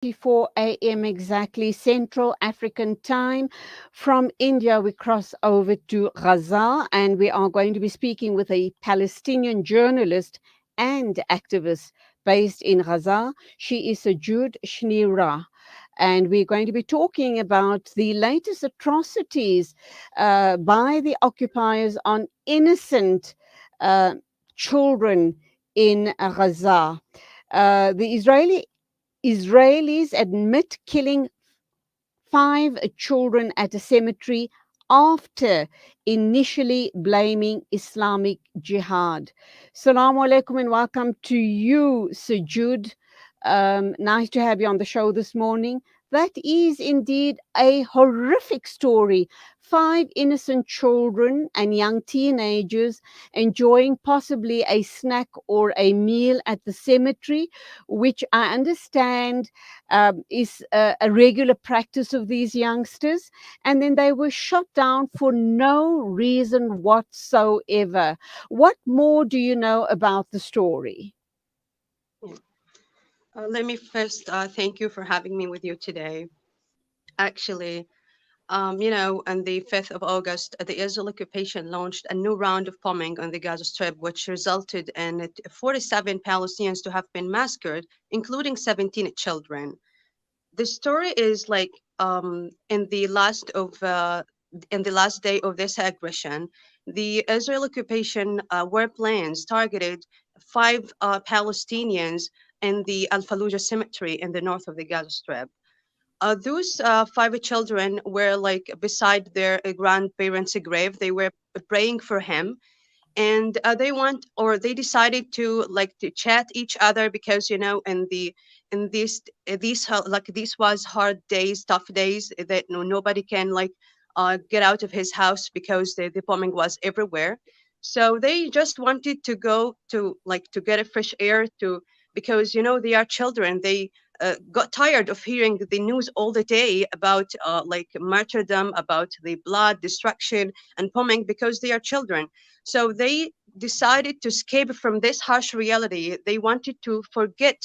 4 a.m. exactly Central African time. From India, we cross over to Gaza, and we are going to be speaking with a Palestinian journalist and activist based in Gaza. She is Sejood Shneewra. And we're going to be talking about the latest atrocities by the occupiers on innocent uh, children in Gaza. The Israelis admit killing 5 children at a cemetery after initially blaming Islamic Jihad. Assalamu alaikum and welcome to you, Sejood. Nice to have you on the show this morning. That is indeed a horrific story. 5 innocent children and young teenagers enjoying possibly a snack or a meal at the cemetery, which I understand is a regular practice of these youngsters. And then they were shot down for no reason whatsoever. What more do you know about the story? Yeah. Let me first thank you for having me with you today. Actually, on the 5th of August, the Israel occupation launched a new round of bombing on the Gaza Strip, which resulted in 47 Palestinians to have been massacred, including 17 children. The story is like in the last day of this aggression, the Israel occupation war plans targeted 5 Palestinians in the Al Fallujah cemetery in the north of the Gaza Strip. Those 5 children were like beside their grandparents' grave. They were praying for him, and they decided to like to chat each other because in these was hard days, tough days that nobody can like get out of his house because the bombing was everywhere. So they just wanted to go to like to get a fresh air to because they are children. They got tired of hearing the news all the day about like martyrdom, about the blood, destruction, and bombing because they are children. So they decided to escape from this harsh reality. They wanted to forget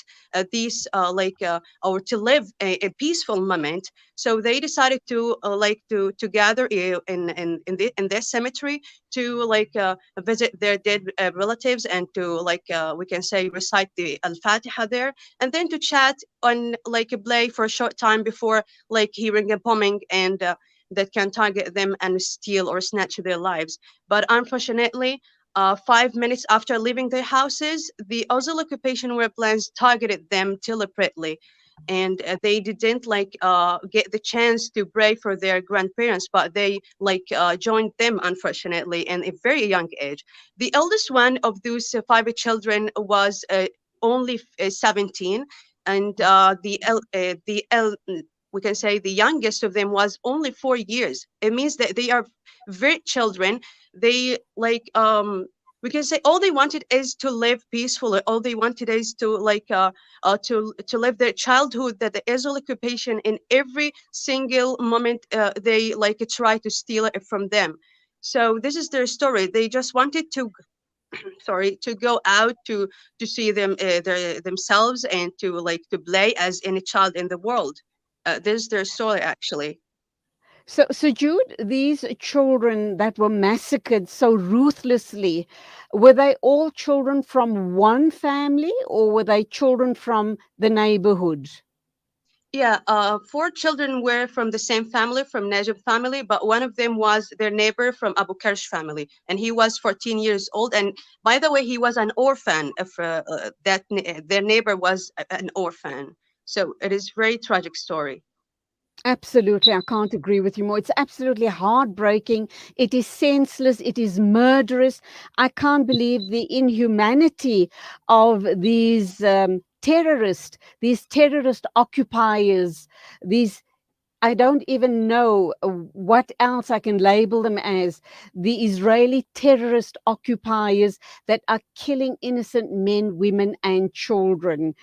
these or to live a peaceful moment. So they decided to to gather in this cemetery to visit their dead relatives and to we can say recite the al-fatiha there, and then to chat on like a play for a short time before like hearing a bombing and that can target them and steal or snatch their lives. But unfortunately, 5 minutes after leaving their houses, the Ozil occupation war plans targeted them deliberately. And they didn't get the chance to pray for their grandparents, but they joined them, unfortunately, in a very young age. The eldest one of those 5 children was only 17, and we can say the youngest of them was only 4 years. It means that they are very children. They we can say all they wanted is to live peacefully. All they wanted is to to live their childhood. That the Israel occupation in every single moment they try to steal it from them. So this is their story. They just wanted to to go out to see themselves and to to play as any child in the world. This is their story actually. So, Jude, these children that were massacred so ruthlessly, were they all children from one family or were they children from the neighborhood? Yeah, 4 children were from the same family, from Najib family, but one of them was their neighbor from Abu Karsh family, and he was 14 years old. And by the way, he was an orphan. If their neighbor was an orphan, so it is very tragic story. Absolutely, I can't agree with you more. It's absolutely heartbreaking. It is senseless. It is murderous. I can't believe the inhumanity of these terrorist occupiers, these. I don't even know what else I can label them as. The Israeli terrorist occupiers that are killing innocent men, women, and children.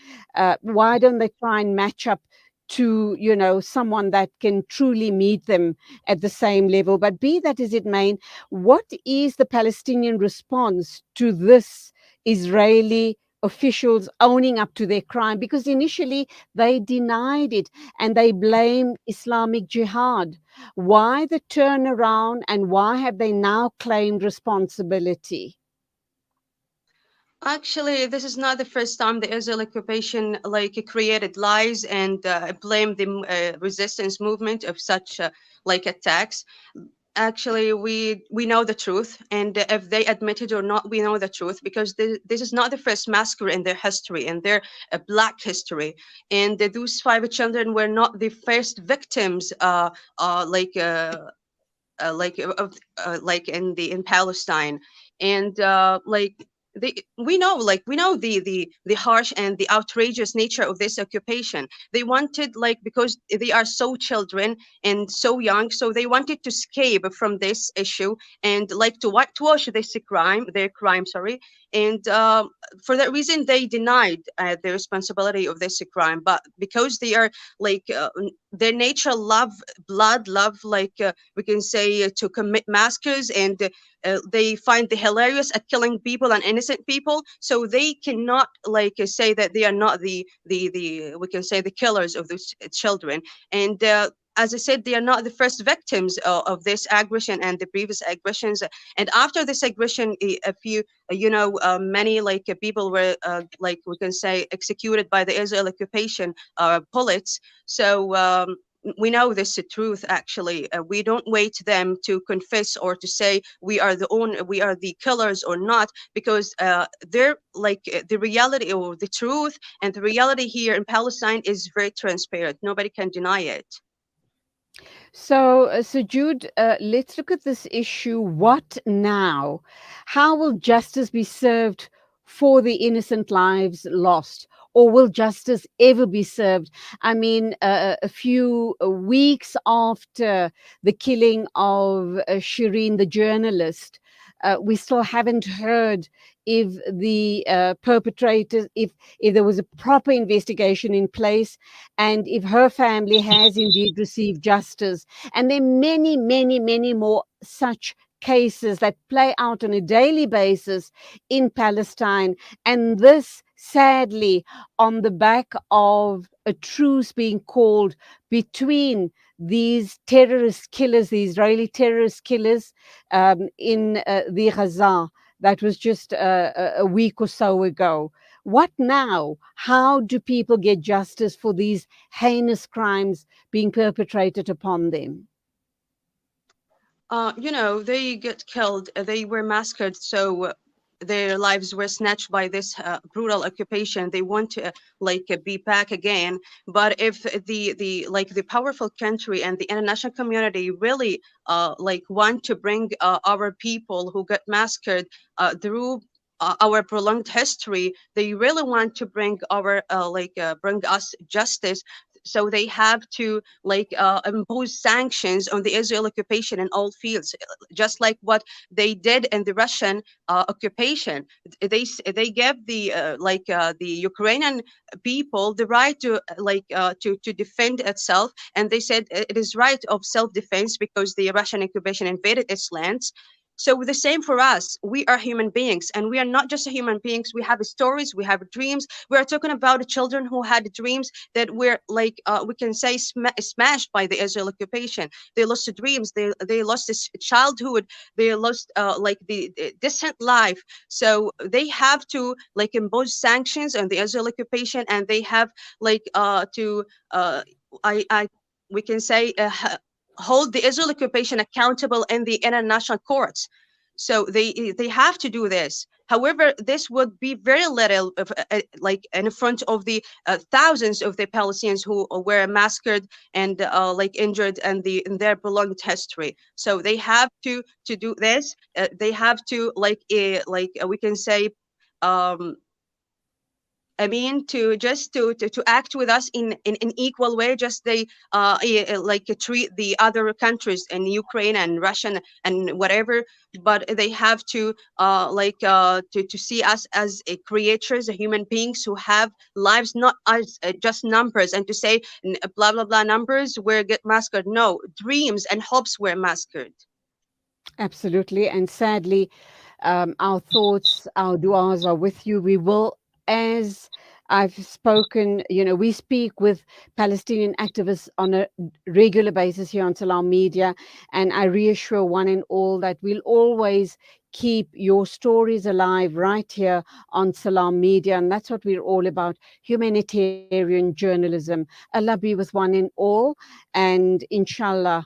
Why don't they try and match up to, someone that can truly meet them at the same level? But be that as it may, what is the Palestinian response to this Israeli officials owning up to their crime, because initially they denied it and they blamed Islamic Jihad. Why the turnaround, and why have they now claimed responsibility? Actually, this is not the first time the Israel occupation created lies and blamed the resistance movement of such attacks. Actually, we know the truth, and if they admit it or not, we know the truth, because this is not the first massacre in their history, in their black history. And those five children were not the first victims uh, like uh, like in Palestine. And we know the harsh and the outrageous nature of this occupation. They wanted, because they are so children and so young, so they wanted to escape from this issue and to whitewash this crime, their crime, sorry. And for that reason they denied the responsibility of this crime. But because they are their nature love blood, love we can say to commit massacres, and they find the hilarious at killing people and innocent people, so they cannot say that they are not the we can say the killers of those children. And as I said, they are not the first victims of this aggression and the previous aggressions. And after this aggression, a few, many people were we can say executed by the Israel occupation bullets. So we know this is truth. Actually, we don't wait them to confess or to say we are the killers or not, because they're the reality or the truth and the reality here in Palestine is very transparent. Nobody can deny it. So, Jude, let's look at this issue. What now? How will justice be served for the innocent lives lost? Or will justice ever be served? I mean, a few weeks after the killing of Shireen, the journalist, we still haven't heard if the perpetrators, if there was a proper investigation in place, and if her family has indeed received justice. And there are many, many, many more such cases that play out on a daily basis in Palestine. And this, sadly, on the back of a truce being called between these terrorist killers, the Israeli terrorist killers in the Gaza. That was just a week or so ago. What now? How do people get justice for these heinous crimes being perpetrated upon them? They get killed. They were massacred, so their lives were snatched by this brutal occupation. They want to be back again. But if the powerful country and the international community really want to bring our people who got massacred through our prolonged history, they really want to bring our bring us justice. So they have to impose sanctions on the Israel occupation in all fields, just like what they did in the Russian occupation. They gave the Ukrainian people the right to to defend itself, and they said it is right of self defense because the Russian occupation invaded its lands. So the same for us. We are human beings, and we are not just human beings. We have stories, we have dreams. We are talking about children who had dreams that were we can say smashed by the Israel occupation. They lost the dreams. They lost this childhood. They lost the decent life. So they have to impose sanctions on the Israel occupation, and they have to I we can say hold the Israel occupation accountable in the international courts. So they have to do this. However, this would be very little in front of the thousands of the Palestinians who were massacred and injured in their prolonged history. So they have to do this. They have to we can say um, I mean, to just to act with us in an equal way, just they treat the other countries in Ukraine and Russian and whatever, but they have to to see us as creatures, human beings who have lives, not as just numbers, and to say blah blah blah numbers were get massacred. No, dreams and hopes were massacred. Absolutely. And sadly, our thoughts, our du'as are with you. We will as I've spoken, we speak with Palestinian activists on a regular basis here on Salam Media, and I reassure one and all that we'll always keep your stories alive right here on Salam Media, and that's what we're all about: humanitarian journalism. Allah be with one and all, and inshallah.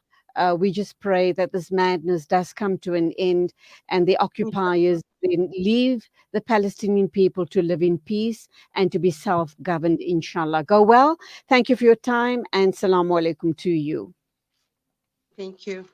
We just pray that this madness does come to an end and the occupiers then leave the Palestinian people to live in peace and to be self governed, inshallah. Go well. Thank you for your time and salamu alaikum to you. Thank you.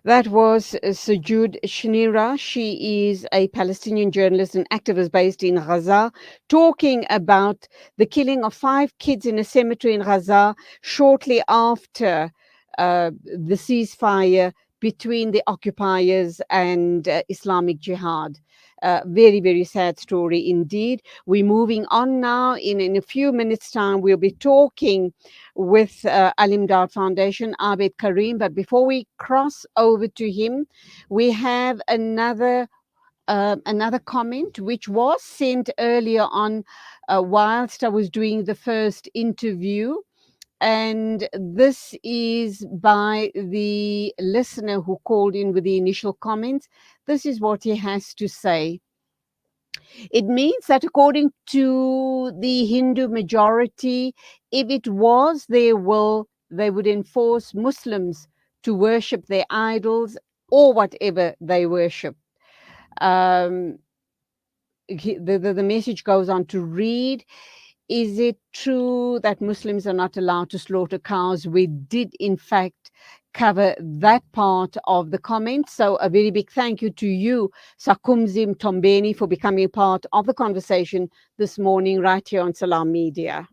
That was Sejood Shneewra. She is a Palestinian journalist and activist based in Gaza, talking about the killing of 5 kids in a cemetery in Gaza shortly after the ceasefire between the occupiers and Islamic Jihad. Very, very sad story indeed. We're moving on now. In a few minutes' time, we'll be talking with Alim Dard Foundation, Abed Karim. But before we cross over to him, we have another comment which was sent earlier on whilst I was doing the first interview. And this is by the listener who called in with the initial comments. This is what he has to say. It means that according to the Hindu majority, if it was their will, they would enforce Muslims to worship their idols or whatever they worship. Um, the message goes on to read, is it true that Muslims are not allowed to slaughter cows? We did, in fact, cover that part of the comment. So a very big thank you to you, Sakumzim Tombeni, for becoming a part of the conversation this morning right here on Salam Media.